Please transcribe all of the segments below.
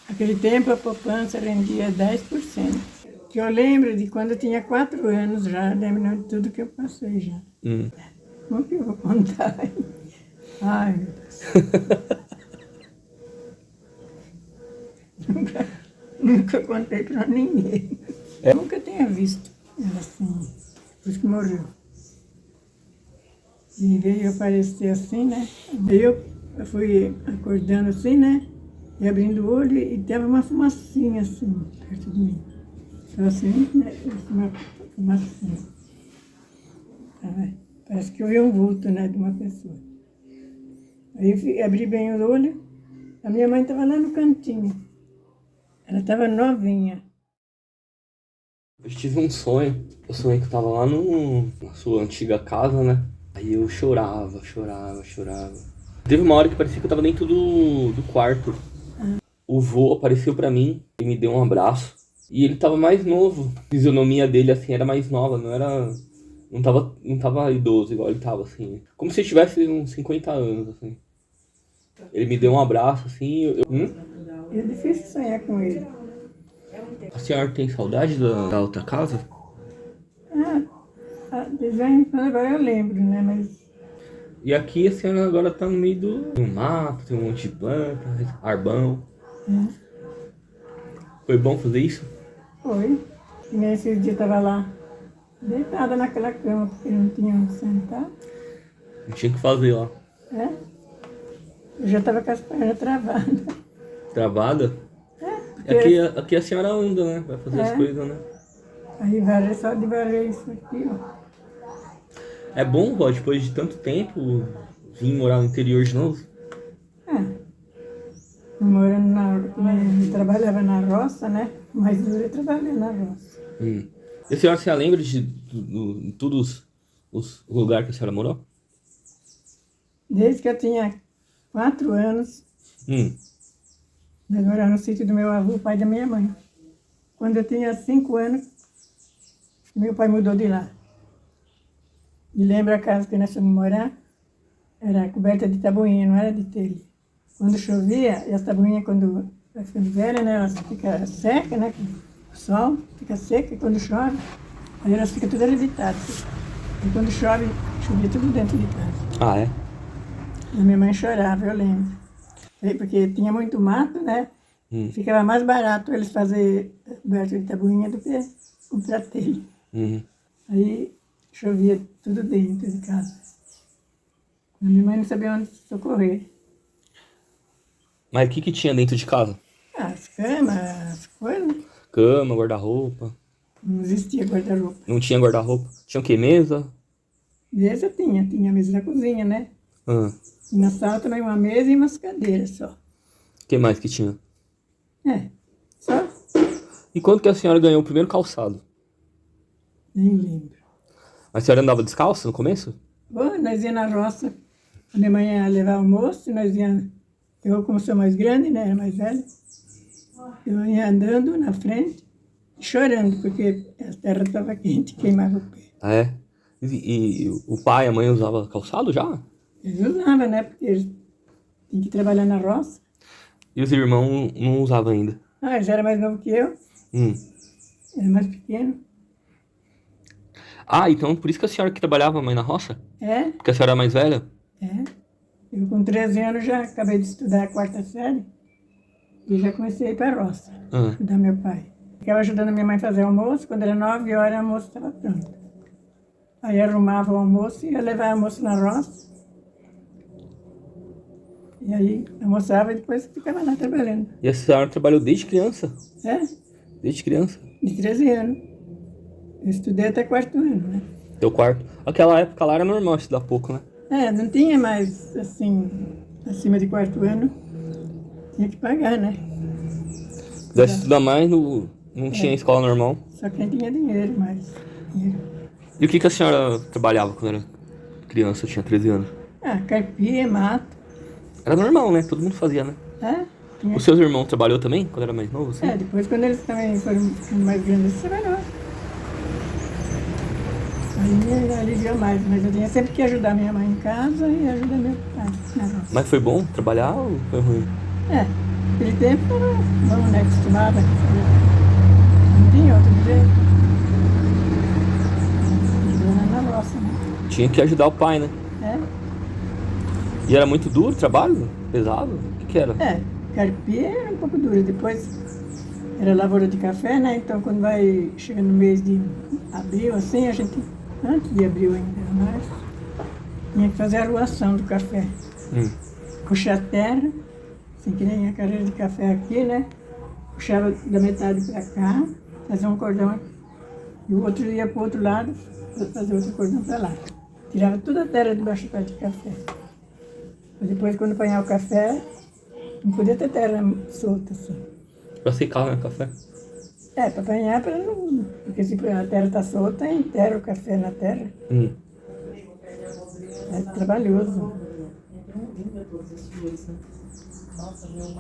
Naquele tempo a poupança rendia 10%. Que eu lembro de quando eu tinha 4 anos já, lembro de tudo que eu passei já. Como que eu vou contar? Ai, meu Deus. Nunca contei pra ninguém. Nunca tinha visto ela assim, depois que morreu. E veio aparecer assim, né? Aí eu fui acordando assim, né? E abrindo o olho e teve uma fumacinha assim, perto de mim. Então assim, né? Uma fumacinha. Parece que eu vi um vulto, né? De uma pessoa. Aí eu abri bem o olho, a minha mãe estava lá no cantinho. Ela estava novinha. Eu tive um sonho. Eu sonhei que eu tava lá na sua antiga casa, né? Aí eu chorava. Teve uma hora que parecia que eu tava dentro do quarto. O vô apareceu pra mim e me deu um abraço. E ele tava mais novo. A fisionomia dele, assim, era mais nova, não era... Não tava idoso igual ele tava, assim. Como se ele tivesse uns 50 anos, assim. Ele me deu um abraço, assim, É difícil sonhar com ele. A senhora tem saudade da outra casa? De vez em quando agora eu lembro, né? Mas E aqui a senhora agora tá no meio do mato, tem um monte de planta, arbão. Foi bom fazer isso? foi. E nesse dia eu estava lá, deitada naquela cama, porque não tinha onde sentar. Não tinha o que fazer lá. Né? Eu já estava com as pernas travadas. Travada? Porque, Aqui a senhora anda, né? Vai fazer as coisas, né? aí varrer só de varrer isso aqui, ó. É bom, vó, depois de tanto tempo, vir morar no interior de novo. Morando eu trabalhava na roça, né? Mas eu trabalhei na roça. E a senhora se lembra de todos os lugares que a senhora morou? Desde que eu tinha 4 anos, eu morava no sítio do meu avô, pai da minha mãe. Quando eu tinha 5 anos, meu pai mudou de lá. E lembra a casa que nós fomos morar? Era coberta de tabuinha, não era de telha. Quando chovia, e as tabuinhas, quando ficam velhas, né, elas ficam secas, né? O sol fica seca, e quando chove, aí elas ficam todas levitadas. E quando chove, chovia tudo dentro de casa. Ah, é? E a minha mãe chorava, eu lembro. Porque tinha muito mato, né? Ficava mais barato eles fazerem coberta de tabuinha do que comprar telha. Aí chovia tudo dentro de casa. A minha mãe não sabia onde socorrer. Mas o que tinha dentro de casa? As camas, as coisas. Cama, guarda-roupa. Não existia guarda-roupa. Não tinha guarda-roupa? Tinha o quê? Mesa? Mesa tinha a mesa da cozinha, né? E na sala também uma mesa e umas cadeiras só. O que mais que tinha? Só. E quando que a senhora ganhou o primeiro calçado? Nem lembro. A senhora andava descalça no começo? Bom, nós ia na roça, a minha mãe ia levar almoço, e nós ia. Eu, como sou mais grande, né, era mais velha, eu ia andando na frente, chorando, porque a terra estava quente, queimava o pé. Ah, é? E o pai e a mãe usavam calçado já? Eles usavam, né, porque eles tinham que trabalhar na roça. E os irmãos não usavam ainda? Eles eram mais novos que eu, era mais pequeno. Ah, então por isso que a senhora que trabalhava, mãe, na roça? Porque a senhora era mais velha? Eu com 13 anos já acabei de estudar a 4ª série e já comecei a ir para a roça, ajudar meu pai. Ficava ajudando minha mãe a fazer almoço, quando era 9 horas o almoço estava pronto. Aí arrumava o almoço e ia levar o almoço na roça. E aí almoçava e depois ficava lá trabalhando. E a senhora trabalhou desde criança? Desde criança? De 13 anos. Eu estudei até 4º ano, né? Teu quarto? Aquela época lá era normal estudar pouco, né? Não tinha mais, assim, acima de 4º ano, tinha que pagar, né? Se quisesse estudar mais, não tinha escola normal. Só quem tinha dinheiro, mais dinheiro. E o que a senhora trabalhava quando era criança, tinha 13 anos? Carpia, mato. Era normal, né? Todo mundo fazia, né? Os seus irmãos trabalhou também, quando era mais novo, assim? Depois quando eles também foram ficando mais grandes, eles trabalharam. Aí me aliviou mais, mas eu tinha sempre que ajudar minha mãe em casa e ajudar meu pai na roça. Mas foi bom trabalhar ou foi ruim? naquele tempo era bom, né? Acostumada. Não tinha outro jeito. Dona na roça, né? Tinha que ajudar o pai, né? É. E era muito duro o trabalho? Pesado? O que era? Carpir era um pouco duro. Depois era lavoura de café, né? Então quando vai chegando no mês de abril, assim, a gente, antes de abril ainda, era março, tinha que fazer a aruação do café. Puxar a terra, assim que nem a carreira de café aqui, né? Puxava da metade para cá, fazia um cordão, e o outro ia para o outro lado, fazer outro cordão para lá. Tirava toda a terra debaixo do pé de café. Depois, quando apanhava o café, não podia ter terra solta assim. Pra secar, né, café? Para apanhar, para não... Porque se a terra está solta, enterra o café na terra. É trabalhoso.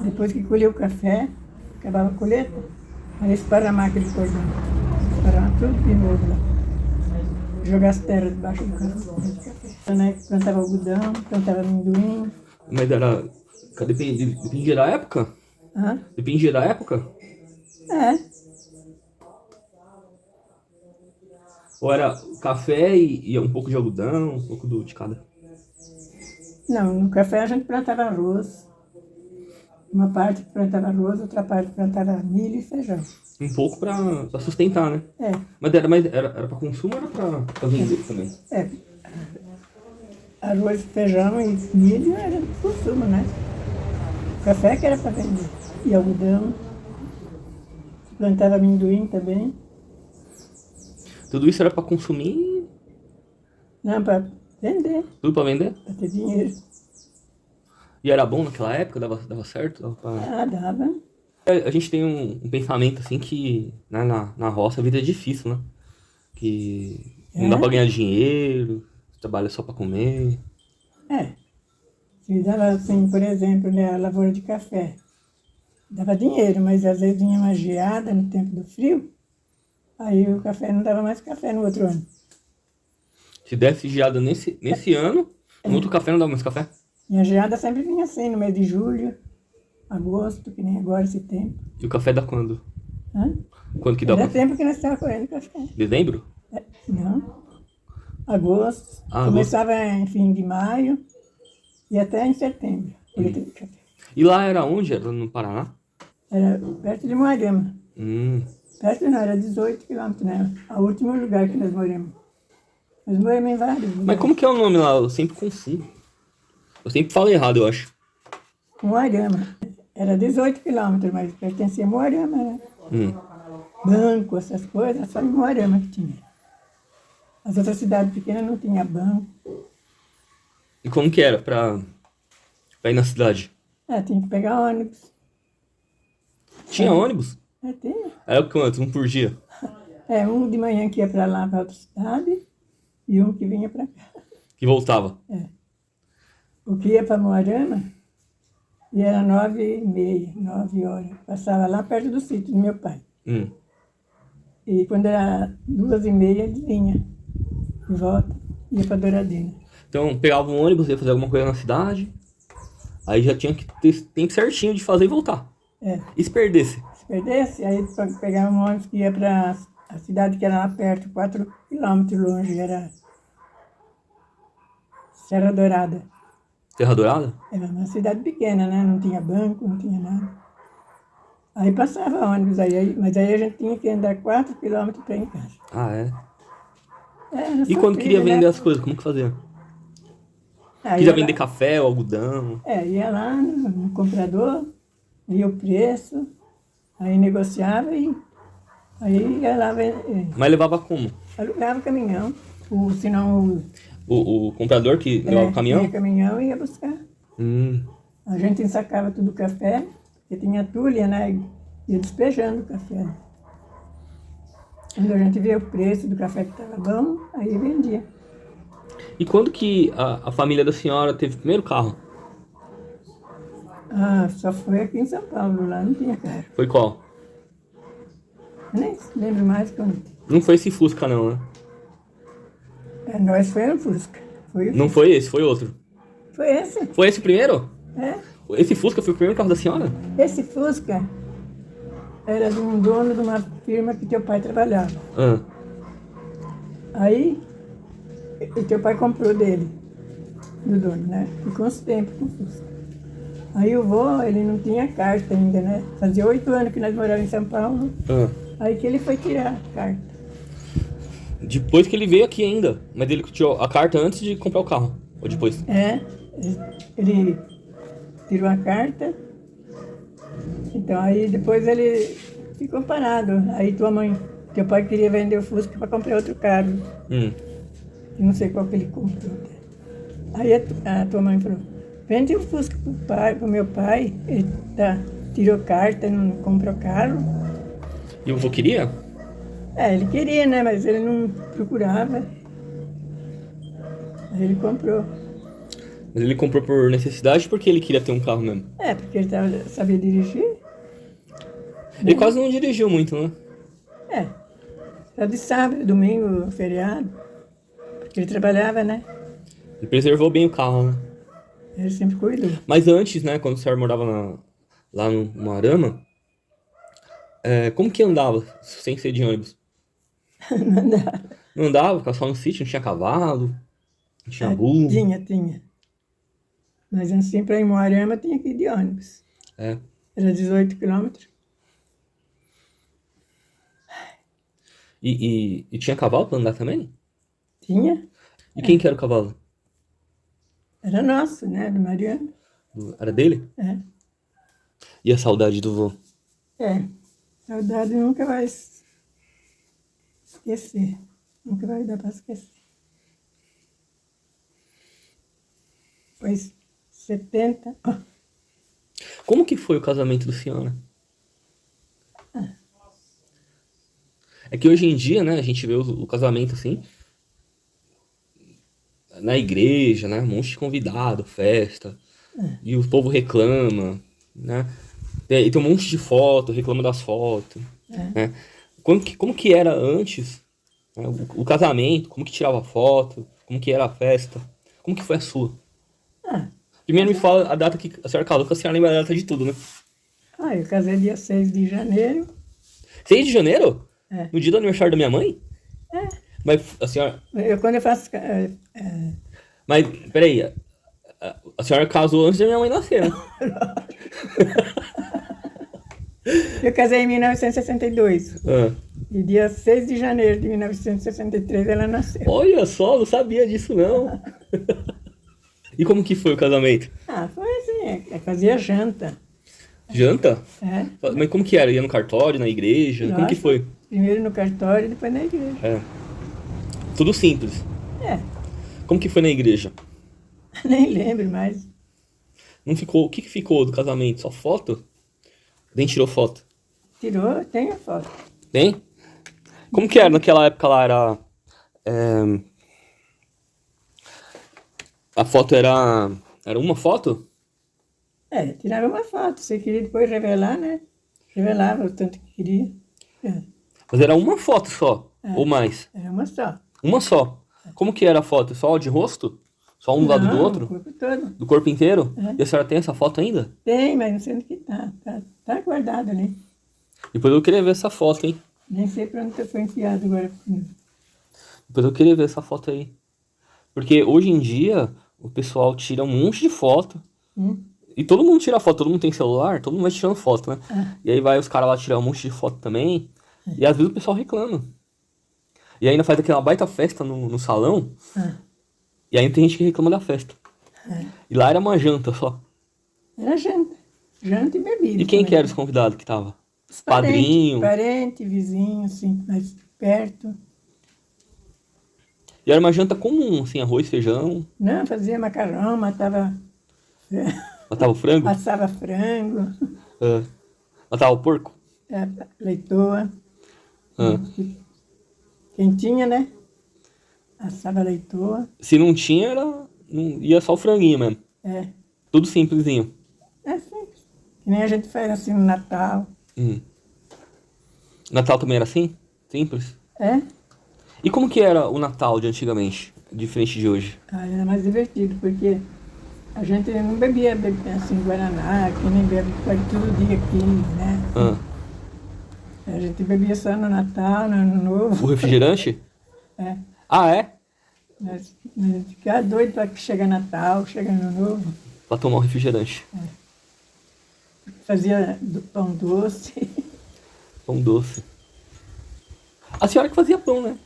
Depois que colhia o café, acabava a colheita, aí esparramar aquele cordão. Esparramar tudo de novo lá. Jogar as terras debaixo do café. Né? Plantava algodão, plantava amendoim. Mas era... Dependia da época? Hã? Dependia da época? É. Ou era café e um pouco de algodão, um pouco de cada? Não, no café a gente plantava arroz. Uma parte plantava arroz, outra parte plantava milho e feijão. Um pouco pra sustentar, né? Mas era pra consumo ou era pra vender também? Arroz, feijão e milho era de consumo, né? O café que era para vender. E algodão. Plantava amendoim também. Tudo isso era pra consumir? Não, para vender. Tudo pra vender? Para ter dinheiro. E era bom naquela época? Dava certo? Dava pra... Dava. A gente tem um pensamento assim que, né, na roça a vida é difícil, né? Que não dá pra ganhar dinheiro, trabalha só pra comer. Se dava assim, por exemplo, né, a lavoura de café. Dava dinheiro, mas às vezes vinha uma geada no tempo do frio, aí o café não dava mais café no outro ano. Se desse geada nesse ano, no outro café não dava mais café? E a geada sempre vinha assim, no mês de julho, agosto, que nem agora esse tempo. E o café dá quando? Hã? Quando que dá Era pra... tempo que nós estávamos colhendo café. Dezembro? Não. Agosto. Agosto. Começava em fim de maio e até em setembro. Colheita de café. E lá era onde? Era no Paraná? Era perto de Moarama. Perto não, era 18 quilômetros, né? O último lugar que nós moramos. Nós moramos em vários lugares. Mas como que é o nome lá? Eu sempre confundo. Eu sempre falo errado, eu acho. Moarama. Era 18 quilômetros, mas pertencia a Moarama, né? Banco, essas coisas, só em Moarama que tinha. As outras cidades pequenas não tinha banco. E como que era pra ir na cidade? Tinha que pegar ônibus. Tinha ônibus? Tinha. Era quantos? Um por dia? Um de manhã que ia para lá, para outra cidade, e um que vinha para cá. Que voltava? O que ia para Moarama, e era 9h30, 9 horas. Passava lá perto do sítio do meu pai. E quando era 2h30, ele vinha de volta, ia para Douradina. Então pegava um ônibus, ia fazer alguma coisa na cidade, aí já tinha que ter tempo certinho de fazer e voltar. E se perdesse? Se perdesse, aí pegava um ônibus que ia para a cidade que era lá perto, 4 quilômetros longe, era Serra Dourada. Serra Dourada? Era uma cidade pequena, né? Não tinha banco, não tinha nada. Aí passava ônibus, mas aí a gente tinha que andar 4 quilômetros para ir em casa. Ah, é? Era E quando sofrido, queria vender né? as coisas, como que fazia? Aí Queria vender café ou algodão? ia lá no comprador, via o preço, aí negociava e aí ia lá, Mas levava como? alugava o caminhão, ou senão O comprador que levava o caminhão? tinha caminhão e ia buscar. A gente ensacava tudo o café, porque tinha tulha, né? E ia despejando o café. Quando a gente via o preço do café que estava bom, aí vendia. E quando que a família da senhora teve o primeiro carro? Só foi aqui em São Paulo, lá não tinha carro. Foi qual? Eu nem lembro mais quando. Não foi esse Fusca não, né? Nós foi no Fusca. Não foi esse, foi outro. Foi esse? Foi esse o primeiro? Esse Fusca foi o primeiro carro da senhora? Esse Fusca era de um dono de uma firma que teu pai trabalhava. Ah. Aí, o teu pai comprou dele, do dono, né? Ficou uns tempos com o Fusca. Aí o vô, ele não tinha carta ainda, né? Fazia 8 anos que nós morávamos em São Paulo. Ah. Aí que ele foi tirar a carta. Depois que ele veio aqui ainda. Mas ele tirou a carta antes de comprar o carro. Ou depois? Ele tirou a carta. Então aí depois ele ficou parado. Aí teu pai queria vender o Fusca para comprar outro carro. Eu não sei qual que ele comprou. Aí a tua mãe falou, vende o Fusca pro meu pai. Ele tirou carta, não comprou carro. E o vô queria? Ele queria, né? Mas ele não procurava. Aí ele comprou. Mas ele comprou por necessidade ou porque ele queria ter um carro mesmo? Porque ele sabia dirigir. Ele quase não dirigiu muito, né? Só de sábado, domingo, feriado. Porque ele trabalhava, né? Ele preservou bem o carro, né? Ele sempre cuidou. Mas antes, né, quando o senhor morava lá no Moarama, como que andava sem ser de ônibus? Não andava. Não andava, ficava só no sítio, não tinha cavalo, não tinha burro. Tinha. Mas assim, para ir em Moarama, tinha que ir de ônibus. Era 18 quilômetros. E tinha cavalo pra andar também? Tinha. E quem que era o cavalo? Era nosso, né? Do Mariano. Era dele? E a saudade do vô? Saudade nunca vai esquecer. Nunca vai dar para esquecer. Pois 70. Como que foi o casamento do senhor, né? É que hoje em dia, né, a gente vê o casamento assim, na igreja, né, um monte de convidado, festa, e o povo reclama, né, e tem um monte de foto, reclama das fotos, né. Como que era antes, né, o casamento, como que tirava foto, como que era a festa, como que foi a sua? Primeiro me fala a data que a senhora casou, que a senhora lembra a data de tudo, né? Eu casei dia 6 de janeiro. 6 de janeiro? No dia do aniversário da minha mãe? Mas a senhora... Quando eu faço... Mas, peraí, a senhora casou antes da minha mãe nascer, né? Eu casei em 1962. E dia 6 de janeiro de 1963 ela nasceu. Olha só, não sabia disso não. E como que foi o casamento? Foi assim, fazia janta. Janta? Mas como que era? Ia no cartório, na igreja? Nossa, como que foi? Primeiro no cartório e depois na igreja. Tudo simples. Como que foi na igreja? Nem lembro mais. Não ficou... O que ficou do casamento? Só foto? Nem tirou foto? Tirou, tem a foto. Tem? Como que era naquela época lá? Era... A foto era... Era uma foto? Tirava uma foto. Você queria depois revelar, né? Revelava o tanto que queria. Mas era uma foto só? Ou mais? Era uma só. Uma só? Como que era a foto? Só de rosto? Só um do lado do outro? O corpo todo. Do corpo inteiro? E a senhora tem essa foto ainda? Tem, mas não sei onde que tá. Tá guardado ali. Depois eu queria ver essa foto, hein? Nem sei pra onde foi enfiado agora. Depois eu queria ver essa foto aí. Porque hoje em dia, o pessoal tira um monte de foto. E todo mundo tira foto, todo mundo tem celular, todo mundo vai tirando foto, né? E aí vai os caras lá tirar um monte de foto também. E às vezes o pessoal reclama. E ainda faz aquela baita festa no salão. E aí tem gente que reclama da festa. E lá era uma janta só. Era janta. Janta e bebida. E quem que era os convidados que tava? Os Padrinho? Parente, vizinho, assim, mais perto. E era uma janta comum, assim, arroz, feijão. Não, fazia macarrão, matava Matava o frango? assava frango, Matava o porco? leitoa. Quem tinha, né? Assava leitoa. Se não tinha, ia só o franguinho mesmo. Tudo simplesinho. Simples. Que nem a gente faz assim no Natal. Natal também era assim? Simples? E como que era o Natal de antigamente, diferente de hoje? Era mais divertido, porque A gente não bebia assim, Guaraná, que nem bebe quase todo dia aqui, né? Ah, A gente bebia só no Natal, no Ano o Novo. refrigerante? É. Ah, é? A gente ficava doido para que chega Natal, chega Ano Novo. Pra tomar um refrigerante. Fazia pão doce. Pão doce. A senhora que fazia pão, né?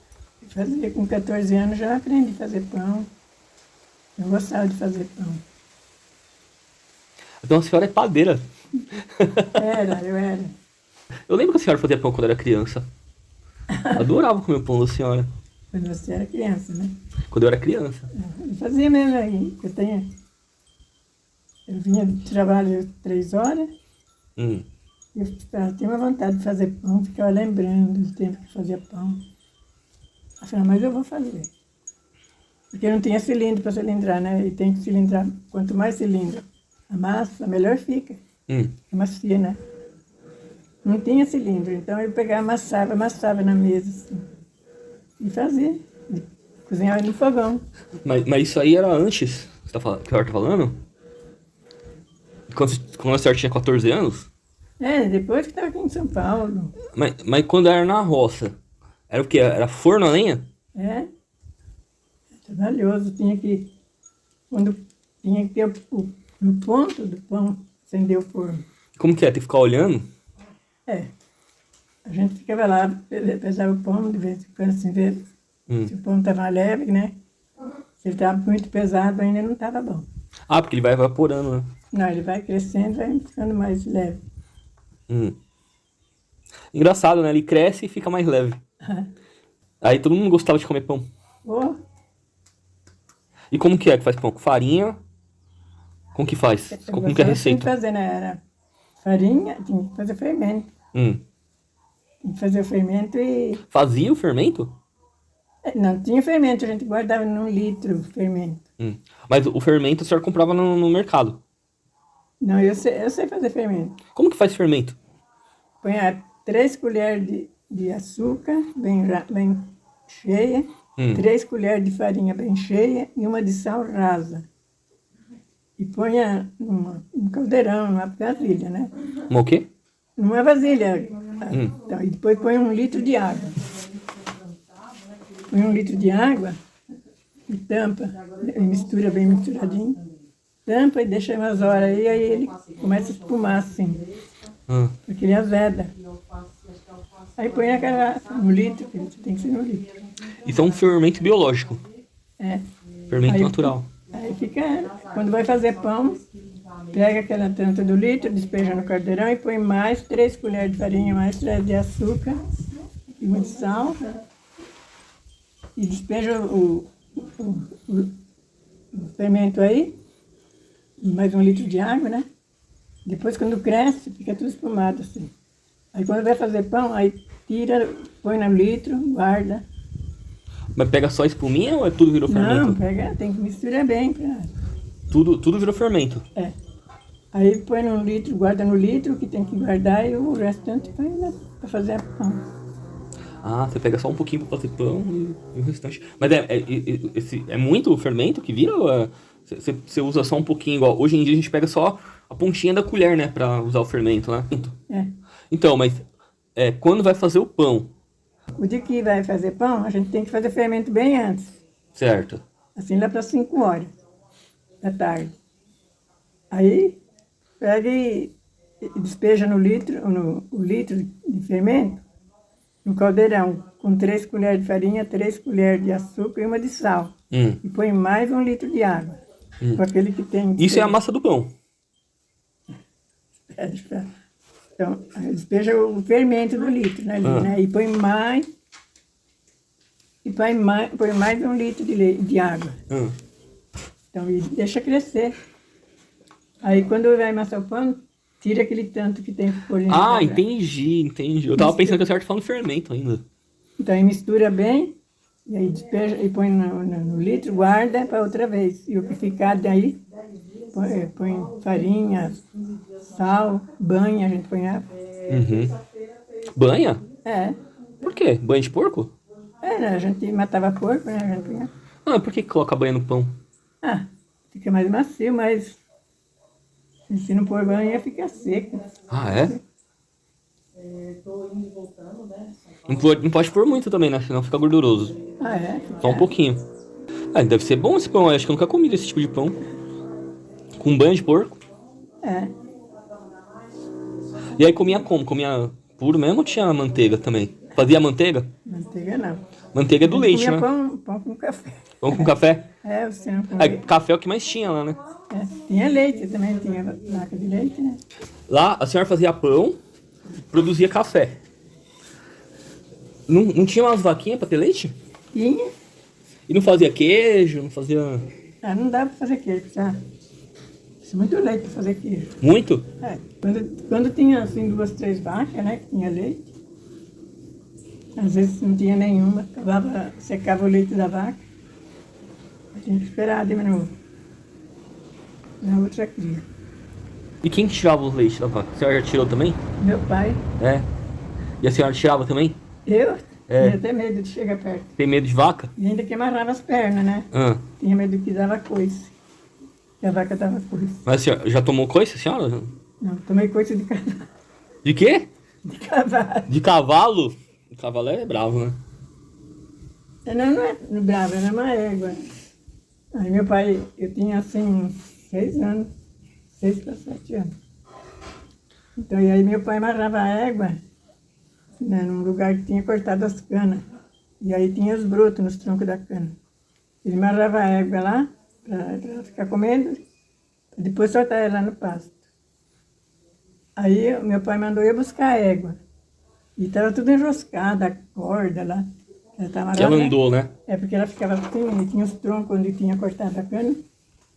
Fazia com 14 anos, já aprendi a fazer pão. Eu gostava de fazer pão. Então a senhora é padeira. Eu era. Eu lembro que a senhora fazia pão quando era criança. Adorava comer o pão da senhora. Quando você era criança, né? Quando eu era criança. Eu fazia mesmo aí. Eu vinha do trabalho 3 horas. Hum. Eu tinha uma vontade de fazer pão, ficava lembrando do tempo que fazia pão. Eu falei, mas eu vou fazer. Porque não tinha cilindro para cilindrar, né? E tem que cilindrar. Quanto mais cilindro a massa, melhor fica. É macia, né? Não tinha cilindro, então eu pegava, amassava na mesa, assim. E fazia. E cozinhava no fogão. Mas isso aí era antes, que a senhora tá falando? Quando a senhora tinha 14 anos? Depois que estava aqui em São Paulo. Mas quando era na roça, era o quê? Era forno a lenha? Trabalhoso. Quando tinha que ter no ponto do pão, acender o forno. Como que é? Tem que ficar olhando? A gente ficava lá, pesava o pão de vez em quando, assim, ver se o pão estava leve, né? Se ele estava muito pesado, ainda não estava bom. Ah, porque ele vai evaporando, né? Não, ele vai crescendo, vai ficando mais leve. Engraçado, né? Ele cresce e fica mais leve. Aí todo mundo gostava de comer pão. Oh, E como que é que faz pão? Com farinha? Como que faz? eu Como que é a gostava assim de receita? fazer, né? Era farinha, tinha que fazer fermento. Hum. Tinha que fazer o fermento e... Fazia o fermento? Não tinha fermento, a gente guardava num litro o fermento. Mas o fermento a senhora comprava no mercado. Não, eu sei fazer fermento. Como que faz fermento? Põe 3 colheres de açúcar, bem cheia, 3 colheres de farinha bem cheia e uma de sal rasa. E põe num caldeirão, numa vasilha, né? Uma o quê? Numa vasilha. Então, e depois põe 1 litro de água. Põe 1 litro de água e tampa, e mistura bem misturadinho. Tampa e deixa umas horas aí ele começa a espumar assim, porque ele azeda. Aí põe a garrafa, 1 litro, que tem que ser 1 litro. Isso é um fermento biológico. Fermento Aí, natural. Aí fica, quando vai fazer pão, pega aquela tanta do litro, despeja no caldeirão e põe mais 3 colheres de farinha, mais 3 de açúcar e uma de sal. E despeja o fermento aí, e mais 1 litro de água, né? Depois, quando cresce, fica tudo espumado assim. Aí, quando vai fazer pão, aí tira, põe no litro, guarda. Mas pega só a espuminha ou tudo virou fermento? Não, tem que misturar bem. Tudo virou fermento. Aí põe no litro, guarda no litro, que tem que guardar, e o restante põe para fazer pão. Ah, você pega só um pouquinho pra fazer pão e o restante. Mas é muito o fermento que vira? Ou você usa só um pouquinho igual? Hoje em dia a gente pega só a pontinha da colher, né? Pra usar o fermento, né? Então, mas quando vai fazer o pão? O dia que vai fazer pão, a gente tem que fazer fermento bem antes. Certo. Assim lá para 5 horas da tarde. Aí pega e despeja o litro de fermento no caldeirão, com 3 colheres de farinha, 3 colheres de açúcar e uma de sal. E põe mais 1 litro de água. Com aquele que tem... Isso é a massa do pão. Então, despeja o fermento do litro ali, né? E põe mais... põe mais 1 litro de água. Então, e deixa crescer. Aí, quando vai amassar o pão, tira aquele tanto que tem que pôr dentro. Ah, entendi. Eu tava pensando que a senhora tá falando fermento ainda. Então, aí mistura bem, e aí despeja e põe no litro, guarda para outra vez. E o que ficar daí, põe farinha, sal, banha, a gente põe água. Banha? Por quê? Banha de porco? Né? A gente matava porco, né? A gente punha. Por que coloca banha no pão? fica mais macio, mas se não pôr banha, fica seco. Ah, é? Não pode pôr muito também, né? Senão fica gorduroso. Ah, é? Só um pouquinho. Ah, deve ser bom esse pão. Eu acho que eu nunca comi esse tipo de pão. Com banho de porco. É. E aí comia como? Comia puro mesmo ou tinha manteiga também? Fazia manteiga? Manteiga não. Manteiga é do leite, Comia né? pão com café. Pão com café? É, você não Ah, comia. café é o que mais tinha lá, né? É. Tinha leite também, tinha vaca de leite, né? Lá a senhora fazia pão, produzia café. Não tinha umas vaquinhas pra ter leite? Tinha. E não fazia queijo, não fazia... Ah, não dava pra fazer queijo, tá? Precisa muito leite pra fazer queijo. Muito? É. Quando tinha assim 2, 3 vacas, né? Que tinha leite. Às vezes não tinha nenhuma, secava o leite da vaca. A gente esperava diminuir na outra cria. E quem tirava o leite da vaca? A senhora já tirou também? Meu pai, É. E a senhora tirava também? eu É. tinha até medo de chegar perto. Tem medo de vaca? E ainda que amarrava as pernas, né? Ah. Tinha medo que dava coice. Que a vaca dava coice. Mas a senhora já tomou coice, a senhora? Não, tomei coice de cavalo. De quê? De cavalo. De cavalo? O cavalo é bravo, né? Não é brava, era uma égua. Aí meu pai, eu tinha assim uns 6 anos, 6 para 7 anos. Então, e aí meu pai amarrava a égua, né, num lugar que tinha cortado as canas. E aí tinha os brotos nos troncos da cana. Ele amarrava a égua lá, para ela ficar comendo, e depois soltar ela no pasto. Aí meu pai mandou eu buscar a égua. E estava tudo enroscado, a corda lá. Ela tava Que ela amarrada. andou, né? É porque ela ficava assim, e tinha os troncos onde tinha cortado a cana,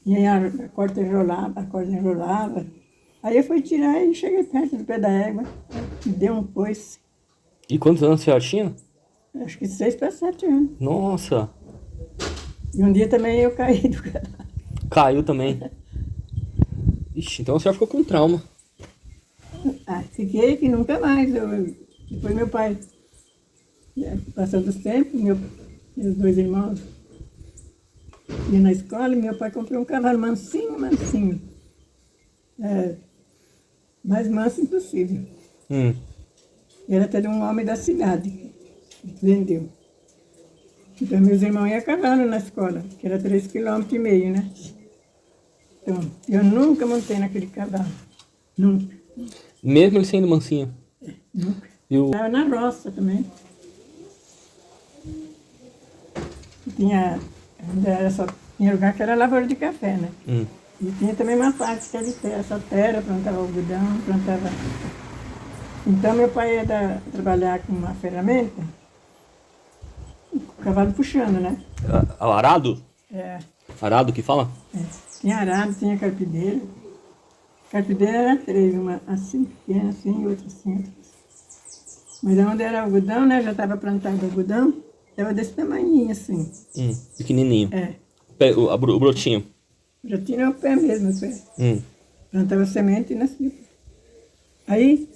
e aí a corda enrolava. Aí eu fui tirar e cheguei perto do pé da égua, e deu um coice, E quantos anos a senhora tinha? acho que 6 para 7 anos. Nossa, E um dia também eu caí do cavalo. caiu também. Ixi, então a senhora ficou com trauma. Ah, fiquei que nunca mais. Depois meu pai, passou dos tempos, meus 2 irmãos iam na escola e meu pai comprou um cavalo mansinho, mansinho. Mais manso impossível. Era até de um homem da cidade, que vendeu. Então meus irmãos iam a cavalo na escola, que era 3,5 km, né? Então, eu nunca montei naquele cavalo. Nunca. Mesmo ele sendo mansinho. Nunca. E o... Estava na roça também. Tinha lugar que era lavoura de café, né? E tinha também uma parte que era de terra, só terra, plantava algodão, plantava... Então meu pai ia trabalhar com uma ferramenta, o cavalo puxando, né? Arado? É, Arado que fala? Tinha arado, tinha carpideira. Carpideira era 3, uma assim, pequena, assim, e outra assim, outra assim. Mas onde era algodão, né? Já estava plantado algodão, estava desse tamanhinho, assim. Pequenininho. É. O brotinho. Já tinha o pé mesmo, o pé. Plantava semente e nascia. Aí,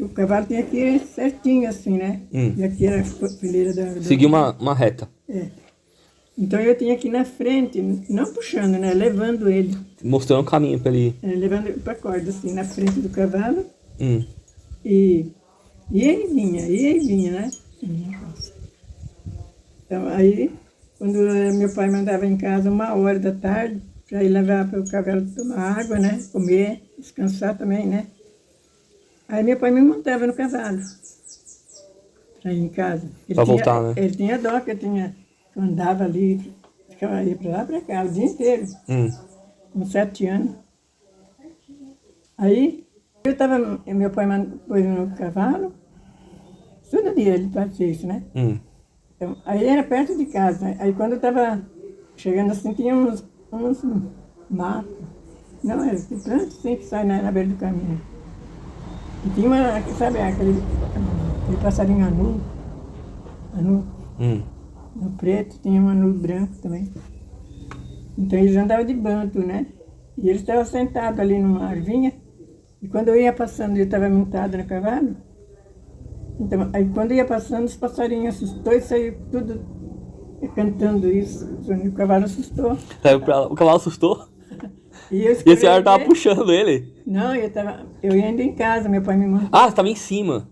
o cavalo tinha que ir certinho, assim, né? E aqui era a fileira da... Seguiu uma reta. É. Então eu tinha que ir na frente, não puxando, né? Levando ele. Mostrando o caminho pra ele ir. Levando ele pra corda, assim, na frente do cavalo. Hum. E ele vinha, né? Então aí, quando meu pai mandava em casa 1h da tarde, para ir levar para o cavalo tomar água, né? Comer, descansar também, né? Aí meu pai me montava no cavalo para ir em casa. Para voltar, né? Ele tinha dó, que eu andava ali, ia para lá para cá o dia inteiro, com 7 anos. Aí meu pai pôs no cavalo, todo dia ele fazia isso, né? Então, aí era perto de casa, né? Aí quando eu estava chegando assim, tinha uns matos. Não, era de planta assim que sai na beira do caminho. E tinha sabe, aquele passarinho anu, no preto, tinha um anu branco também. Então eles andavam de banto, né? E eles estavam sentados ali numa arvinha. E quando eu ia passando, eu estava montado no cavalo. Então, aí quando eu ia passando, os passarinhos assustou e saiu tudo cantando isso, o cavalo assustou. Saiu pra ela, o cavalo assustou E eu e a senhora escorreguei. tava puxando ele. Não, eu ia indo em casa, meu pai me mandou. Ah, você tava em cima.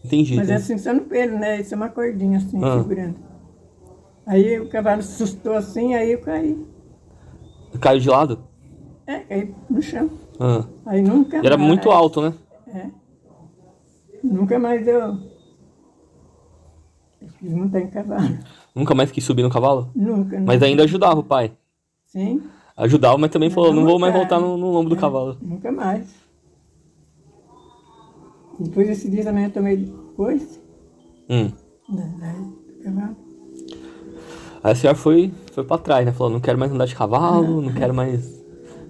Entendi. Mas é entendi. assim, só no pelo, né? Isso é uma cordinha assim, Ah. segurando. Aí o cavalo assustou assim, aí eu caí. Caiu de lado? Caí no chão. Ah. Aí nunca E era mais. muito alto, né? Nunca mais eu quis montar em cavalo. Nunca mais quis subir no cavalo? Nunca. Mas ainda ajudava o pai. Sim. Ajudava, mas também Mas falou, não vou mais montar. voltar no lombo do cavalo. Nunca mais. Depois desse dia também eu tomei coisa do cavalo. Aí a senhora foi pra trás, né? Falou, não quero mais andar de cavalo, não quero mais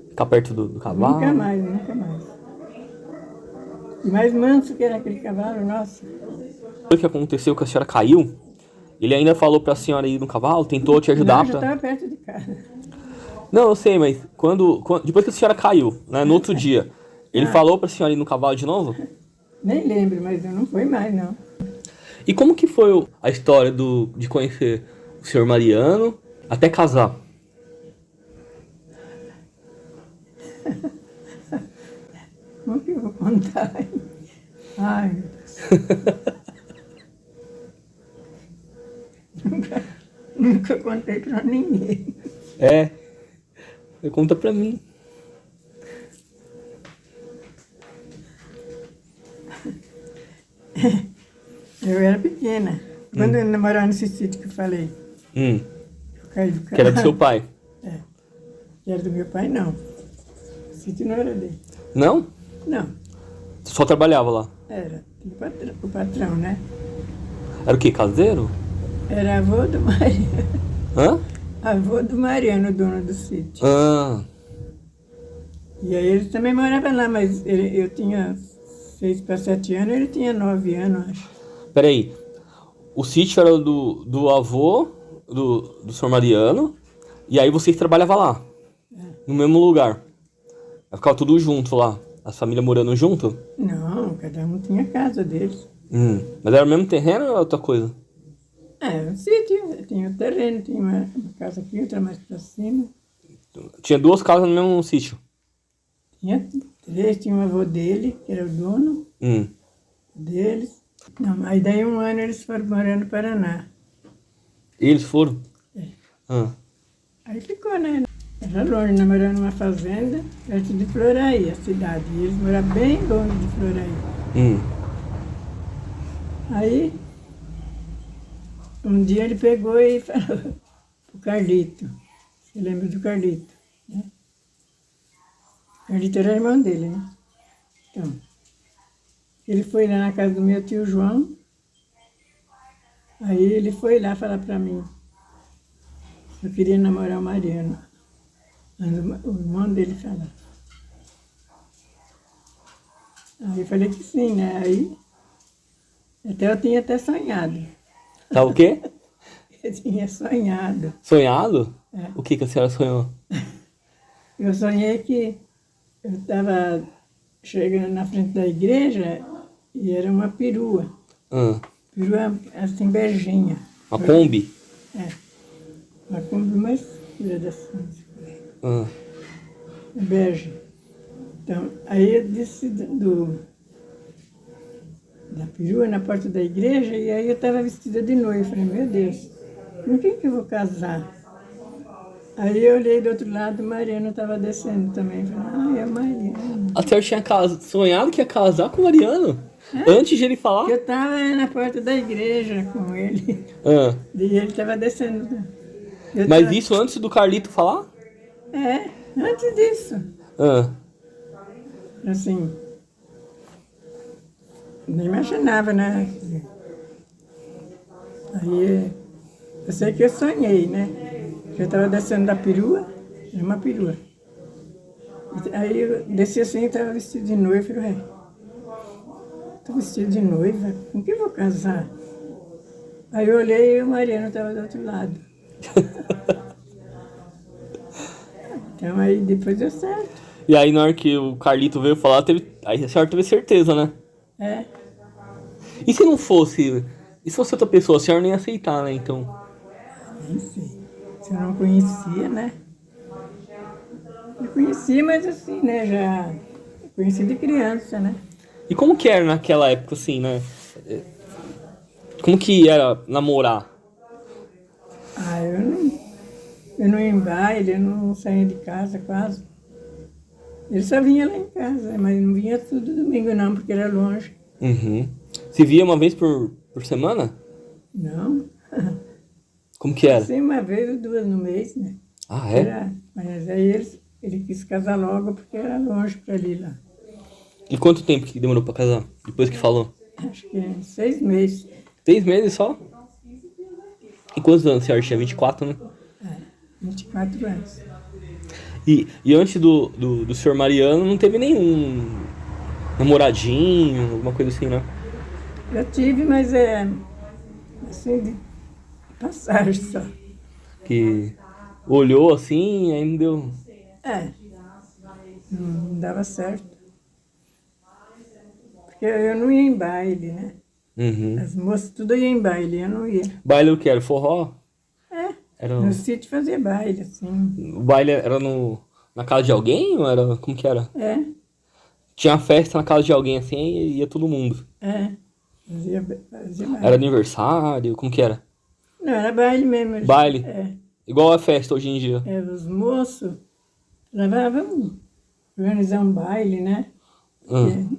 ficar perto do cavalo. Nunca mais, nunca mais. E mais manso que era aquele cavalo, nossa. O que aconteceu que a senhora caiu, ele ainda falou pra senhora ir no cavalo, tentou te ajudar Não, já pra... estava perto de casa. Não, eu sei, mas depois que a senhora caiu, né, no outro dia, ele falou pra senhora ir no cavalo de novo? Nem lembro, mas não foi mais, não. E como que foi a história de conhecer o senhor Mariano até casar? Como que eu vou contar? Ai, meu Deus. Nunca contei pra ninguém. É, conta pra mim. Eu era pequena. Quando eu namorava nesse sítio que eu falei, eu caí do carro. Que era do seu pai. Que era do meu pai, não. O sítio não era dele. Não? Não, Só trabalhava lá. era o patrão, né? Era o quê? Caseiro? Era avô do Mariano. Hã? Avô do Mariano, o dono do sítio. Ah, E aí ele também morava lá, mas eu tinha 6 para 7 anos, ele tinha 9 anos, acho. peraí. O sítio era do avô do senhor Mariano, e aí vocês trabalhavam lá, no mesmo lugar. Aí ficava tudo junto lá, as famílias morando junto? Não, cada um tinha a casa deles. Mas era o mesmo terreno ou era outra coisa? Um sítio, tinha o terreno, tinha uma casa aqui, outra mais para cima. Tinha 2 casas no mesmo sítio. Tinha 3, tinha um avô dele, que era o dono deles. Não, aí daí um ano eles foram morar no Paraná. E eles foram? Ah. Aí ficou, né? Era longe, né? Morando numa fazenda, perto de Floraí, a cidade. E eles moravam bem longe de Floraí. Aí, um dia ele pegou e falou pro Carlito. Você lembra do Carlito, né? Carlito era irmão dele, né? Então, ele foi lá na casa do meu tio João. Aí ele foi lá falar pra mim. Eu queria namorar o Mariano. Mas o irmão dele falou. Aí eu falei que sim, né? Aí até eu tinha até sonhado. Tá o quê? Eu tinha sonhado. Sonhado? O que a senhora sonhou? Eu sonhei que eu estava chegando na frente da igreja e era uma perua. Perua assim, beijinha. Uma Kombi? Uma Kombi mais escura assim. Bege. Então, aí eu disse da perua na porta da igreja e aí eu estava vestida de noiva. Eu falei, meu Deus, com quem que eu vou casar? Aí eu olhei do outro lado, o Mariano estava descendo também. Falei, é o Mariano. A senhora tinha sonhado que ia casar com o Mariano? Antes de ele falar? Eu estava na porta da igreja com ele. E ele estava descendo. Mas isso antes do Carlito falar? Antes disso. Assim, nem imaginava, né? Aí, eu sei que eu sonhei, né? Que eu estava descendo da perua, era uma perua. Aí eu desci assim, estava vestido de noiva, eu falei, estou vestido de noiva, com quem eu vou casar? Aí eu olhei e o Mariano estava do outro lado. Então aí depois deu certo. E aí na hora que o Carlito veio falar, aí a senhora teve certeza, né? E se não fosse... E se fosse outra pessoa, a senhora nem ia aceitar, né, então? Nem sei. Se eu não conhecia, né? Eu conhecia, mas assim, né? Já conheci de criança, né? E como que era naquela época, assim, né? Como que era namorar? Ah, eu não ia em baile, eu não saía de casa quase. Ele só vinha lá em casa, mas não vinha todo domingo não, porque era longe. Uhum. Se via uma vez por semana? Não. Como que era? Assim, uma vez ou duas no mês, né? Ah, é? Mas aí ele quis casar logo porque era longe para ali lá. E quanto tempo que demorou pra casar? Depois que falou? Acho que em 6 meses. 6 meses só? E quantos anos a senhora tinha? 24, né? 24 anos. E antes do senhor Mariano não teve nenhum namoradinho, alguma coisa assim, né? Já tive, mas assim, de passagem só. Que olhou assim, aí não deu. É, não dava certo. Porque eu não ia em baile, né? Uhum. As moças tudo iam em baile, eu não ia. Baile o que era? Forró? É, Era... no sítio fazia baile, assim. O baile era na casa de alguém ou era. Como que era? É, Tinha uma festa na casa de alguém assim e ia todo mundo. é, fazia Era baile. aniversário, como que era? Não, era baile mesmo. Baile. Igual a festa hoje em dia. Os moços levavam organizar um baile, né? Hum.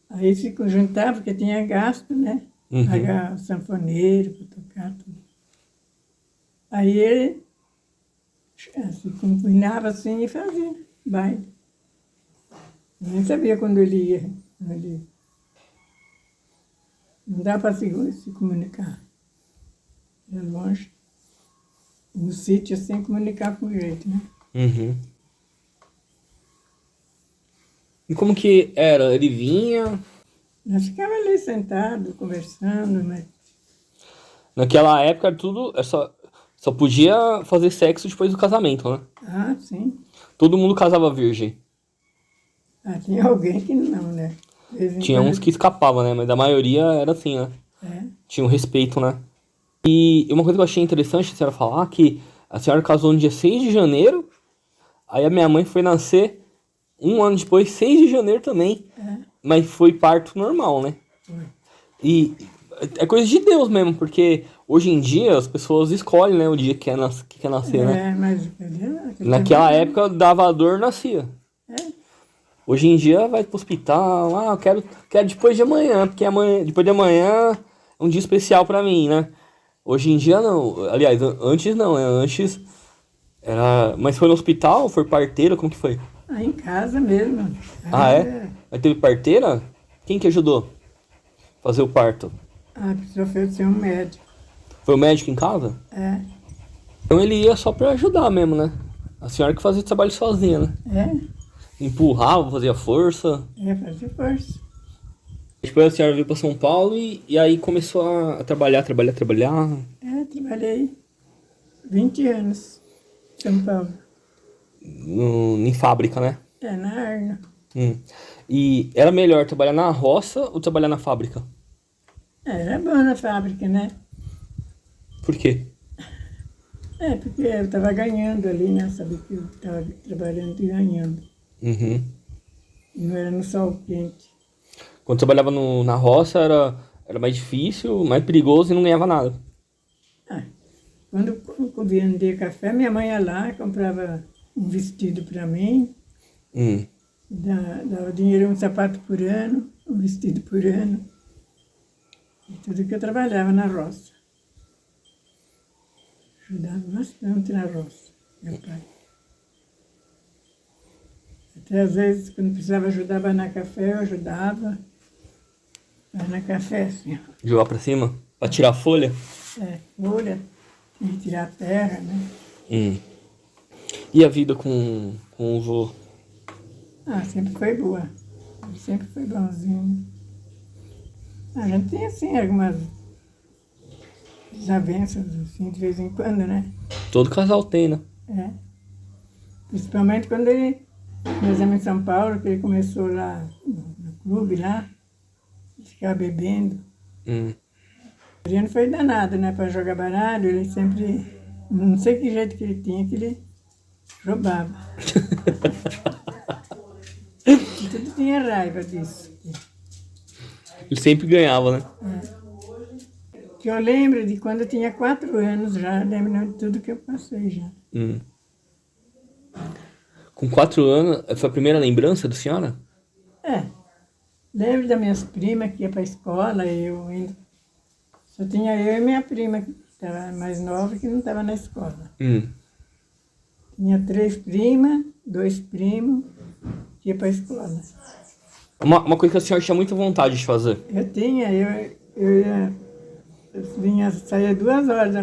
Aí se juntava, porque tinha gasto, né? Uhum. Pagar sanfoneiro para tocar tudo. Aí ele se combinava assim e fazia baile. Eu nem sabia quando ele ia. Não dá para se comunicar. Era longe. No sítio, assim, comunicar com jeito, né? Uhum. E como que era? Ele vinha. Nós ficava ali sentado, conversando, mas... Naquela época era tudo. Só podia fazer sexo depois do casamento, né? Ah, sim. Todo mundo casava virgem. Ah, tinha alguém que não, né? De vez em Tinha quando- uns que escapavam, né? Mas a maioria era assim, né? É, Tinha um respeito, né? E uma coisa que eu achei interessante a senhora falar que a senhora casou no dia 6 de janeiro, aí a minha mãe foi nascer um ano depois, 6 de janeiro também. Mas foi parto normal, né? foi. E é coisa de Deus mesmo, porque hoje em dia as pessoas escolhem, né, o dia que quer nascer, né? É, mas Naquela época dava dor, nascia. É, Hoje em dia vai pro hospital, eu quero depois de amanhã, porque depois de amanhã é um dia especial pra mim, né? Hoje em dia não, aliás, antes não, né? Antes era, mas foi no hospital, foi parteira, como que foi? aí em casa mesmo. Ah, é? Aí teve parteira? Quem que ajudou a fazer o parto? A pessoa ofereceu um médico. Foi o médico em casa? É, Então ele ia só pra ajudar mesmo, né? A senhora que fazia o trabalho sozinha, né? Empurrava, fazia força. Fazia força. Depois a senhora veio pra São Paulo e aí começou a trabalhar. Trabalhei 20 anos em São Paulo. Em fábrica, né? Na Arno. E era melhor trabalhar na roça ou trabalhar na fábrica? Era bom na fábrica, né? Por quê? Porque eu estava ganhando ali, né? Sabia que eu estava trabalhando e ganhando. Uhum. E não era no sol quente. Quando trabalhava na roça era mais difícil, mais perigoso e não ganhava nada. Quando eu vendia café, minha mãe ia lá, comprava um vestido para mim, dava dinheiro, um sapato por ano, um vestido por ano. E tudo que eu trabalhava na roça. Ajudava bastante na roça, meu pai. Até às vezes, quando precisava ajudar a banar café, eu ajudava. Banar café, assim, ó. Jogar pra cima? Pra tirar a folha? Folha, tinha que tirar a terra, né? E a vida com o vô? Sempre foi boa. Ele sempre foi bonzinho. A gente tem, assim, algumas desavenças, assim, de vez em quando, né? Todo casal tem, né? Principalmente quando nós íamos em São Paulo, que ele começou lá no clube, lá, ficava bebendo. Ele não foi danado, né, para jogar baralho, ele sempre, não sei que jeito que ele tinha, que ele roubava. E tudo tinha raiva disso. Ele sempre ganhava, né? Que eu lembro de quando eu tinha 4 anos já, lembro de tudo que eu passei já. Com 4 anos, foi a primeira lembrança da senhora? Lembro das minhas primas que ia para a escola, eu indo. Só tinha eu e minha prima, que estava mais nova, que não estava na escola. Tinha 3 primas, 2 primos, que ia para a escola. Uma coisa que a senhora tinha muita vontade de fazer. Eu tinha, eu saía 2 horas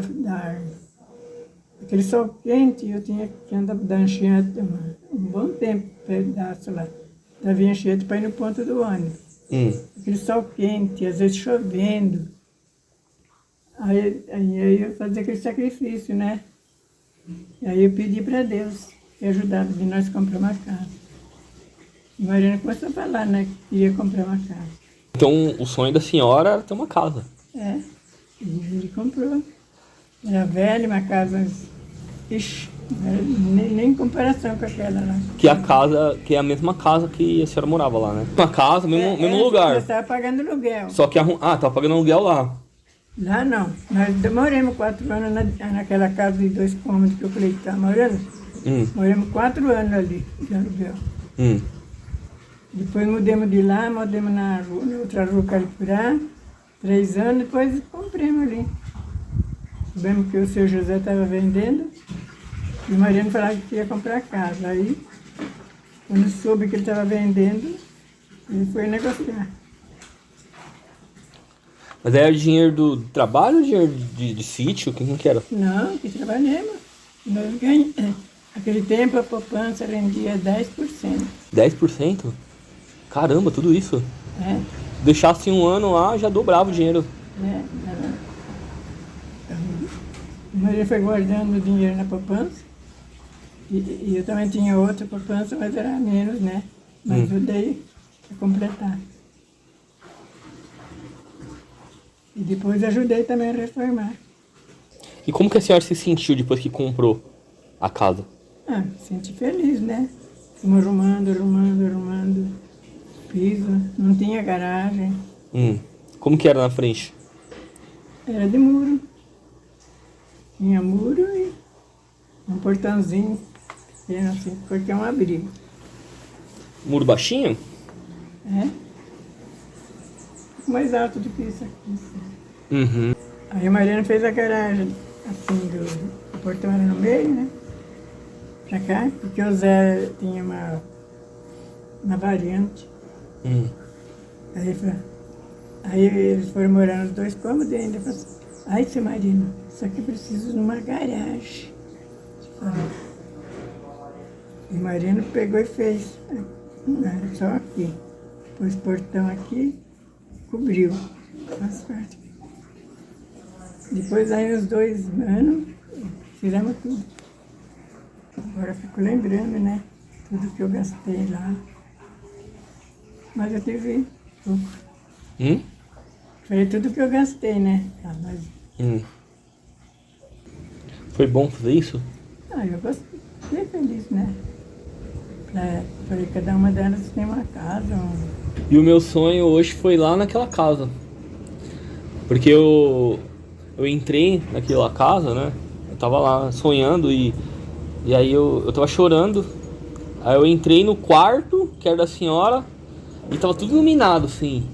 daquele sol quente, eu tinha que andar da Anchieta um bom tempo, pedaço lá, da Via Anchieta para ir no ponto do ônibus. Aquele sol quente, às vezes chovendo. Aí eu fazia aquele sacrifício, né? E aí eu pedi para Deus que ajudasse de nós comprar uma casa. E Mariana começou a falar, né, que queria comprar uma casa. Então o sonho da senhora era ter uma casa. Ele comprou. Era velha, uma casa, ixi, nem em comparação com aquela lá. Que é a mesma casa que a senhora morava lá, né? Uma casa, mesmo lugar. Nós estávamos pagando aluguel. Só que tava pagando aluguel lá. Lá não. Nós demoramos 4 anos naquela casa de 2 cômodos que eu falei que estava morando. Moramos 4 anos ali de aluguel. Depois mudamos de lá, mudamos na outra rua Caripurá, 3 anos, depois compramos ali. Soubemos que o seu José estava vendendo e o Mariano falava que ia comprar casa. Aí, quando soube que ele estava vendendo, ele foi negociar. Mas era dinheiro do trabalho ou dinheiro de sítio? Quem que era? Não, que trabalhamos. Nós ganhamos. Naquele tempo a poupança rendia 10%. 10%? Caramba, tudo isso? Deixasse um ano lá, já dobrava o dinheiro. O Maria foi guardando o dinheiro na poupança. E eu também tinha outra poupança, mas era menos, né? Mas eu dei para completar. E depois ajudei também a reformar. E como que a senhora se sentiu depois que comprou a casa? Me senti feliz, né? Fomos arrumando. Piso, não tinha garagem. Como que era na frente? Era de muro. Tinha muro e um portãozinho, pequeno assim, porque é um abrigo. Muro baixinho? Um pouco mais alto do que isso aqui. Aí a Mariana fez a garagem, assim, o portão era no meio, né? Pra cá, porque o Zé tinha uma variante. Aí eles foram morar nos 2 cômodos e ainda falou assim, ai, seu Marino, só que preciso de uma garagem. E o Marino pegou e fez. Só aqui. Pôs portão aqui, cobriu as partes. Depois aí uns 2 anos, fizemos tudo. Agora eu fico lembrando, né? Tudo que eu gastei lá. Mas eu tive pouco. Foi tudo que eu gastei, né? Foi bom fazer isso? Eu gostei, fiquei feliz, né? Falei, cada uma delas tem uma casa. E o meu sonho hoje foi lá naquela casa. Porque eu entrei naquela casa, né? Eu tava lá sonhando e aí eu tava chorando. Aí eu entrei no quarto, que era da senhora, e tava tudo iluminado, assim.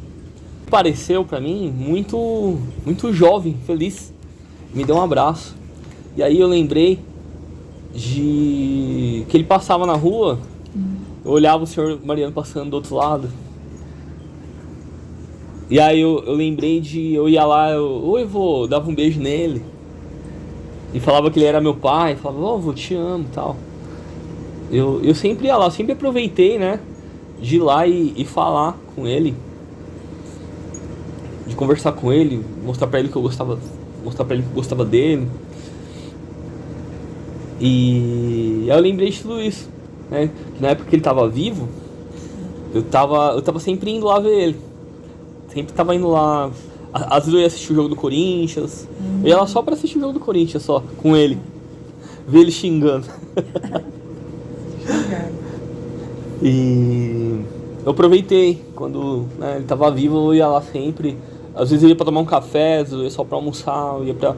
Pareceu pra mim muito jovem, feliz. Me deu um abraço. E aí eu lembrei de que ele passava na rua, eu olhava o senhor Mariano passando do outro lado. E aí eu lembrei de eu ia lá, oi vô, dava um beijo nele. E falava que ele era meu pai, falava, vô, te amo e tal. Eu sempre ia lá, sempre aproveitei, né, de ir lá e falar com ele. De conversar com ele, mostrar pra ele que eu gostava dele. E aí eu lembrei de tudo isso, né? Que na época que ele tava vivo, eu tava sempre indo lá ver ele. Sempre tava indo lá. Às vezes eu ia assistir o jogo do Corinthians. Eu ia lá só pra assistir o jogo do Corinthians, só, com ele. Ver ele xingando. E eu aproveitei. Quando ele tava vivo, eu ia lá sempre. Às vezes eu ia pra tomar um café, às vezes eu ia só pra almoçar, eu ia pra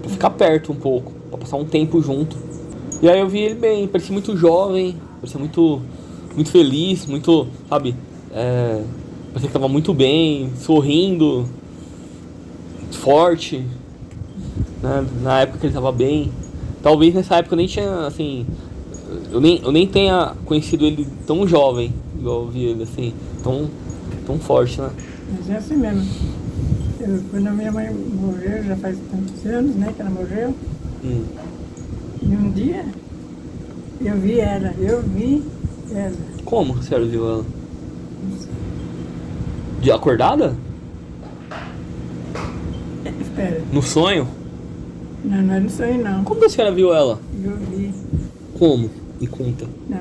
ficar perto um pouco, pra passar um tempo junto. E aí eu vi ele bem, parecia muito jovem, parecia muito feliz, muito, sabe, parecia que tava muito bem, sorrindo, forte, né? Na época que ele tava bem. Talvez nessa época eu nem tinha, assim, eu nem tenha conhecido ele tão jovem, igual eu vi ele, assim, tão forte, né? Mas é assim mesmo. Quando a minha mãe morreu, já faz tantos anos, né, que ela morreu. E um dia eu vi ela. Como a senhora viu ela? De acordada? Espera, No sonho? não é no sonho não. Como a senhora viu ela? Eu vi. Como? Me conta. Não,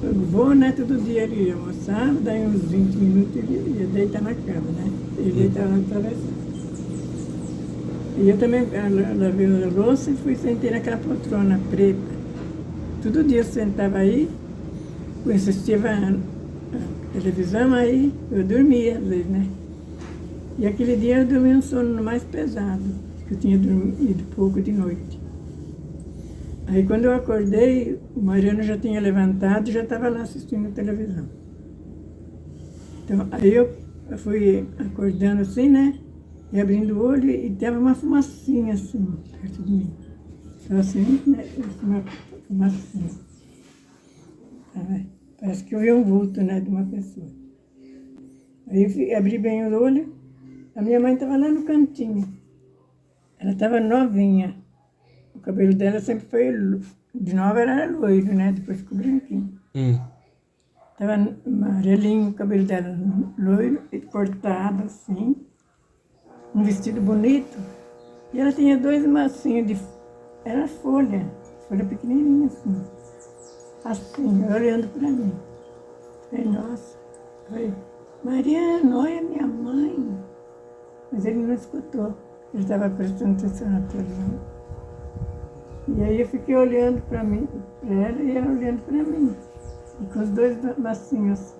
eu vou, né, todo dia ele ia almoçar, daí uns 20 minutos ele ia deitar na cama, né? Ele deitava na travessão. E eu também lavei a louça e fui sentar naquela poltrona preta. Todo dia eu sentava aí, eu assistia a televisão, aí eu dormia às vezes, né? E aquele dia eu dormi um sono mais pesado, que eu tinha dormido pouco de noite. Aí quando eu acordei, o Mariano já tinha levantado e já estava lá assistindo a televisão. Então, aí eu fui acordando assim, né? E abrindo o olho e tava uma fumacinha assim, perto de mim. Então assim, né? Uma fumacinha. Parece que eu vi um vulto, né? De uma pessoa. Aí eu abri bem o olho, a minha mãe estava lá no cantinho. Ela estava novinha. O cabelo dela sempre foi, de nova era loiro, né? Depois ficou branquinho. Tava amarelinho o cabelo dela, loiro e cortado assim. Um vestido bonito. E ela tinha 2 macinhos de... Era folha pequenininha assim. Assim, olhando para mim. Falei, nossa. Falei, Mariano, olha minha mãe. Mas ele não escutou. Ele estava prestando atenção na televisão. E aí eu fiquei olhando para mim, para ela e ela olhando para mim. E com os 2 macinhos.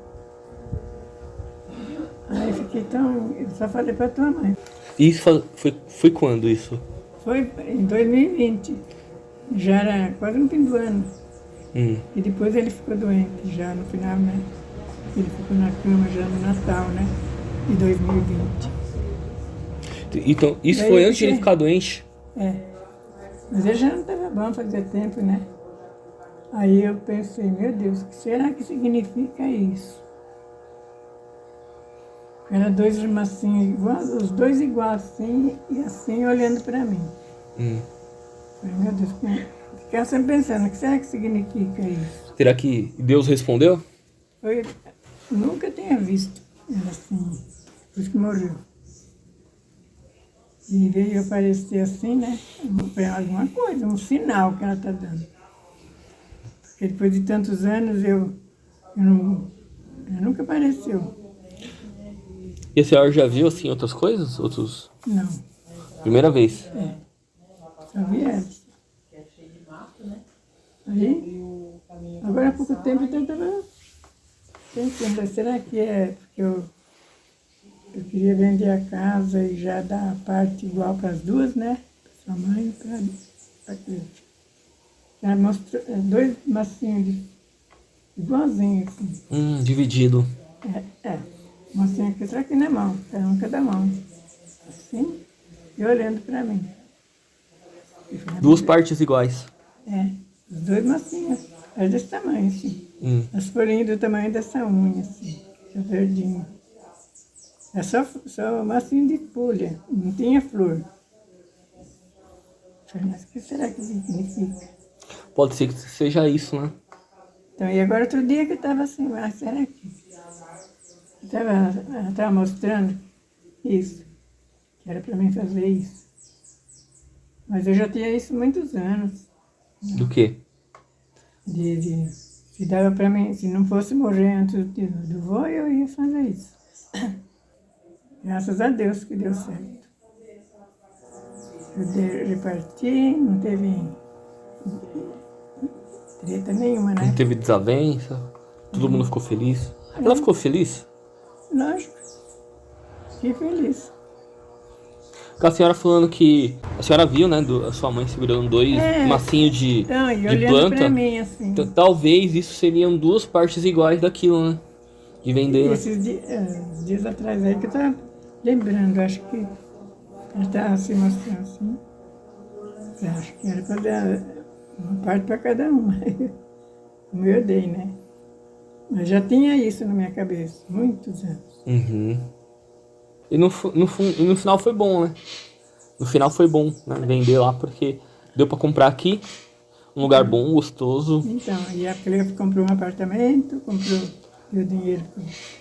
Aí eu fiquei tão... Eu só falei para tua mãe. E isso foi quando isso? Foi em 2020. Já era quase no fim do ano. E depois ele ficou doente, já no final, né? Ele ficou na cama já no Natal, né? De 2020. Então, isso foi antes de ele ficar doente? Mas ele já não estava bom, fazia tempo, né? Aí eu pensei, meu Deus, o que será que significa isso? Era 2 macinhos iguais, os 2 iguais assim, e assim olhando para mim. Falei, meu Deus, ficava sempre pensando, o que será que significa isso? Será que Deus respondeu? Eu nunca tinha visto ela assim, depois que morreu. E veio aparecer assim, né? Foi alguma coisa, um sinal que ela está dando. Porque depois de tantos anos ela nunca apareceu. E a senhora já viu, assim, outras coisas? Não. Primeira vez? Só vi ela. Aí, agora há pouco tempo eu estava pensando, será que é porque eu queria vender a casa e já dar a parte igual para as 2, né? Para sua mãe e para aquele. Ela mostrou 2 macinhos igualzinhos, assim. Dividido. Macinho aqui, será que na mão? Um cada mão. Assim, e olhando para mim. 2 partes iguais. Os 2 macinhos. É desse tamanho, assim. As folhinhas do tamanho dessa unha, assim. É verdinho. É só massinho de folha, não tinha flor. Falei, mas o que será que significa? Pode ser que seja isso, né? Então, e agora outro dia que eu estava assim, mas será que... Ela estava mostrando isso, que era para mim fazer isso. Mas eu já tinha isso há muitos anos. Do quê? Se dava para mim, se não fosse morrer antes do voo, eu ia fazer isso. Graças a Deus que deu certo. Eu reparti, não teve treta nenhuma, Não né? teve desavença, todo mundo ficou feliz. Ela ficou feliz? Lógico. Fiquei feliz. Com a senhora falando que a senhora viu, né, a sua mãe segurando 2 massinhos Então, e de olhando planta. pra mim, assim. Talvez isso seriam 2 partes iguais daquilo, né? De vender, né? Esses dias atrás aí que eu tava lembrando, acho que ele tava se mostrando assim. Eu acho que era pra dar uma parte pra cada uma. Como eu dei, né? Mas já tinha isso na minha cabeça, muitos anos. Uhum. E no final foi bom, né? No final foi bom, né? Vender lá, porque deu pra comprar aqui, um lugar bom, gostoso. Então, e a Cleo comprou um apartamento, deu dinheiro.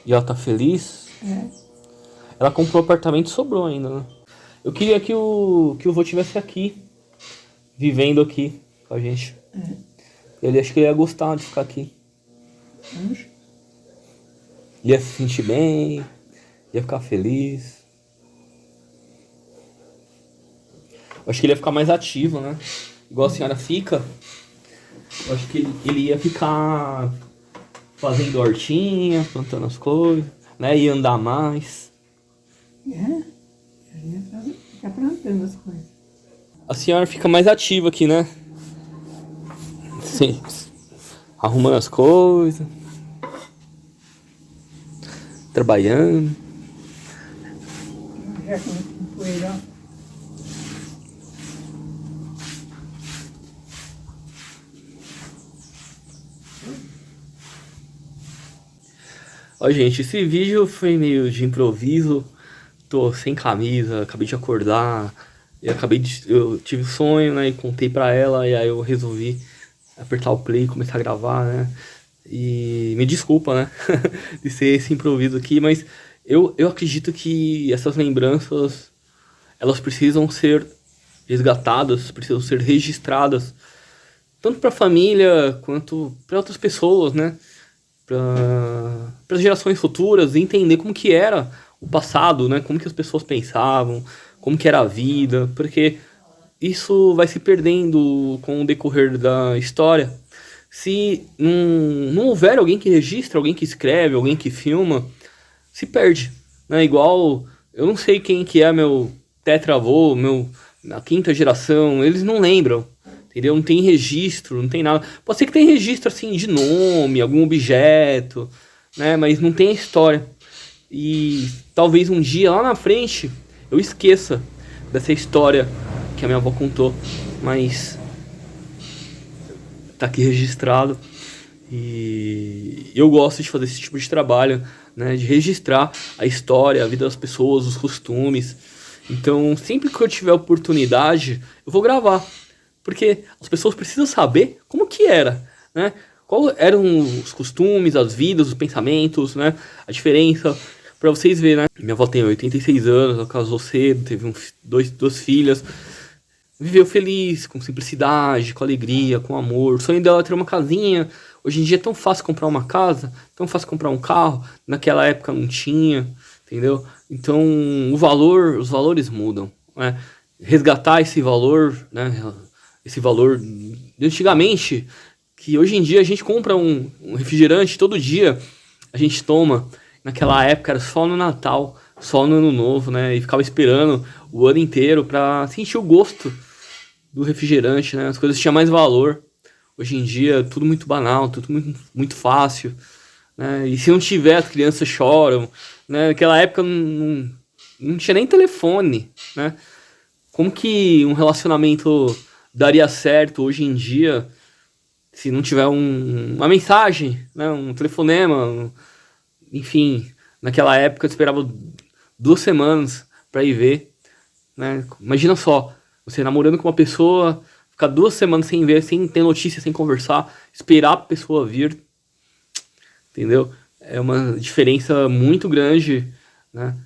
E ela tá feliz. Ela comprou um apartamento e sobrou ainda, né? Eu queria que o vô tivesse aqui, vivendo aqui com a gente. Ele acho que ele ia gostar de ficar aqui. Acho. Ia se sentir bem, ia ficar feliz. Eu acho que ele ia ficar mais ativo, né? Igual a senhora fica. Eu acho que ele ia ficar fazendo hortinha, plantando as coisas, né? Ia andar mais. Ele ia ficar plantando as coisas. A senhora fica mais ativa aqui, né? Sim. Arrumando as coisas. Trabalhando. Já com poeirão. Ó, gente, esse vídeo foi meio de improviso. Tô sem camisa, acabei de acordar. Eu tive um sonho, né? E contei pra ela. E aí eu resolvi apertar o play e começar a gravar, né? E me desculpa, né? De ser esse improviso aqui, mas eu acredito que essas lembranças, elas precisam ser resgatadas, precisam ser registradas, tanto para a família quanto para outras pessoas, né? Para as gerações futuras, entender como que era o passado, né? Como que as pessoas pensavam, como que era a vida, porque isso vai se perdendo com o decorrer da história. Se não houver alguém que registra, alguém que escreve, alguém que filma, se perde, né? Igual, eu não sei quem que é meu tetravô, a quinta geração, eles não lembram, entendeu? Não tem registro, não tem nada. Pode ser que tenha registro, assim, de nome, algum objeto, né? Mas não tem a história. E talvez um dia, lá na frente, eu esqueça dessa história que a minha avó contou, mas tá aqui registrado. E eu gosto de fazer esse tipo de trabalho, né, de registrar a história, a vida das pessoas, os costumes. Então, sempre que eu tiver oportunidade, eu vou gravar, porque as pessoas precisam saber como que era, né? Qual eram os costumes, as vidas, os pensamentos, né? A diferença, pra vocês verem, né? Minha avó tem 86 anos, ela casou cedo, teve duas filhas. Viveu feliz, com simplicidade, com alegria, com amor. O sonho dela é ter uma casinha. Hoje em dia é tão fácil comprar uma casa, tão fácil comprar um carro. Naquela época não tinha, entendeu? Então os valores mudam, né? Resgatar esse valor, né? Esse valor de antigamente, que hoje em dia a gente compra um refrigerante todo dia, a gente toma. Naquela época era só no Natal, só no Ano Novo, né? E ficava esperando o ano inteiro pra sentir o gosto do refrigerante, né? As coisas tinham mais valor. Hoje em dia, tudo muito banal, tudo muito fácil, né? E se não tiver, as crianças choram, né? Naquela época não tinha nem telefone, né? Como que um relacionamento daria certo hoje em dia se não tiver uma mensagem, né? Um telefonema, enfim. Naquela época eu esperava 2 semanas pra ir ver, né? Imagina só, você namorando com uma pessoa, ficar 2 semanas sem ver, sem ter notícia, sem conversar, esperar a pessoa vir, entendeu? É uma diferença muito grande, né?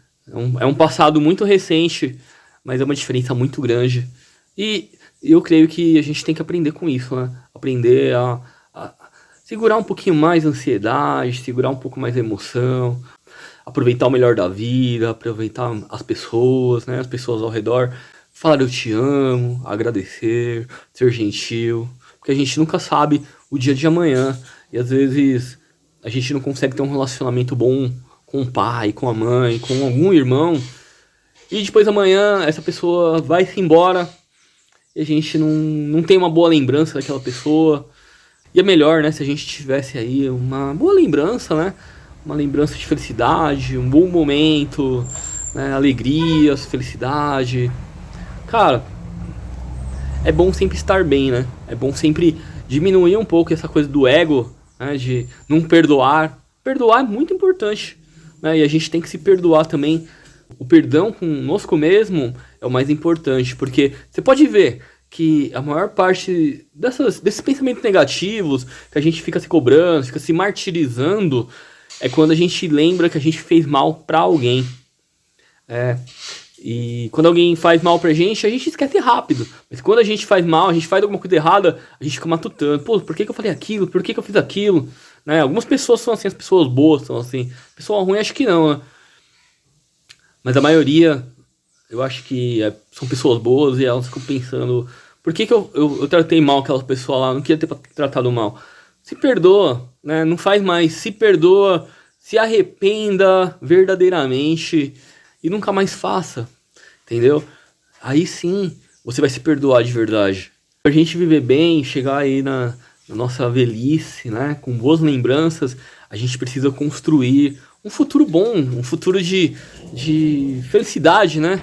É um passado muito recente, mas é uma diferença muito grande. E eu creio que a gente tem que aprender com isso, né? Aprender a segurar um pouquinho mais a ansiedade, segurar um pouco mais a emoção, aproveitar o melhor da vida, aproveitar as pessoas, né? As pessoas ao redor, falar eu te amo, agradecer, ser gentil, porque a gente nunca sabe o dia de amanhã e às vezes a gente não consegue ter um relacionamento bom com o pai, com a mãe, com algum irmão e depois amanhã essa pessoa vai se embora e a gente não tem uma boa lembrança daquela pessoa. E é melhor, né, se a gente tivesse aí uma boa lembrança, né? Uma lembrança de felicidade, um bom momento, né? Alegrias, felicidade. Cara, é bom sempre estar bem, né? É bom sempre diminuir um pouco essa coisa do ego, né? De não perdoar. Perdoar é muito importante, né? E a gente tem que se perdoar também. O perdão conosco mesmo é o mais importante, porque você pode ver que a maior parte desses pensamentos negativos, que a gente fica se cobrando, fica se martirizando, é quando a gente lembra que a gente fez mal pra alguém. E quando alguém faz mal pra gente esquece rápido. Mas quando a gente faz mal, a gente faz alguma coisa errada, a gente fica matutando. Pô, por que eu falei aquilo? Por que eu fiz aquilo? Né? Algumas pessoas são assim, as pessoas boas são assim. Pessoa ruim acho que não, né? Mas a maioria, eu acho que são pessoas boas e elas ficam pensando... Por que eu tratei mal aquela pessoa lá? Não queria ter tratado mal. Se perdoa, né? Não faz mais. Se perdoa, se arrependa verdadeiramente e nunca mais faça. Entendeu? Aí sim, você vai se perdoar de verdade. Pra gente viver bem, chegar aí na nossa velhice, né? Com boas lembranças, a gente precisa construir um futuro bom, um futuro de felicidade, né?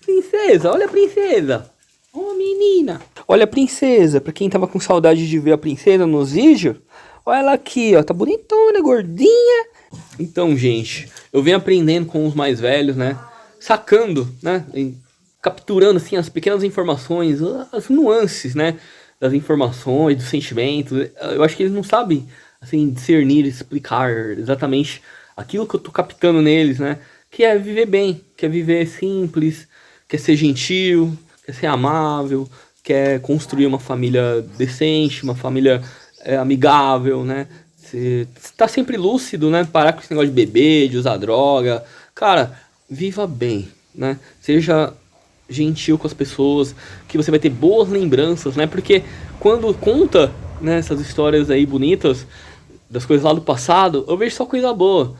Princesa, olha a princesa. Oh, menina. Olha a princesa. Pra quem tava com saudade de ver a princesa nos vídeos, olha ela aqui, ó. Tá bonitona, gordinha. Então, gente, eu venho aprendendo com os mais velhos, né? Sacando, né? Capturando, assim, as pequenas informações, as nuances, né? Das informações, dos sentimentos. Eu acho que eles não sabem, assim, discernir, explicar exatamente aquilo que eu tô captando neles, né? Que é viver bem, que é viver simples, que é ser gentil, quer ser amável, quer construir uma família decente, uma família amigável, né? Você tá sempre lúcido, né? Parar com esse negócio de beber, de usar droga. Cara, viva bem, né? Seja gentil com as pessoas, que você vai ter boas lembranças, né? Porque quando conta, né, essas histórias aí bonitas, das coisas lá do passado, eu vejo só coisa boa.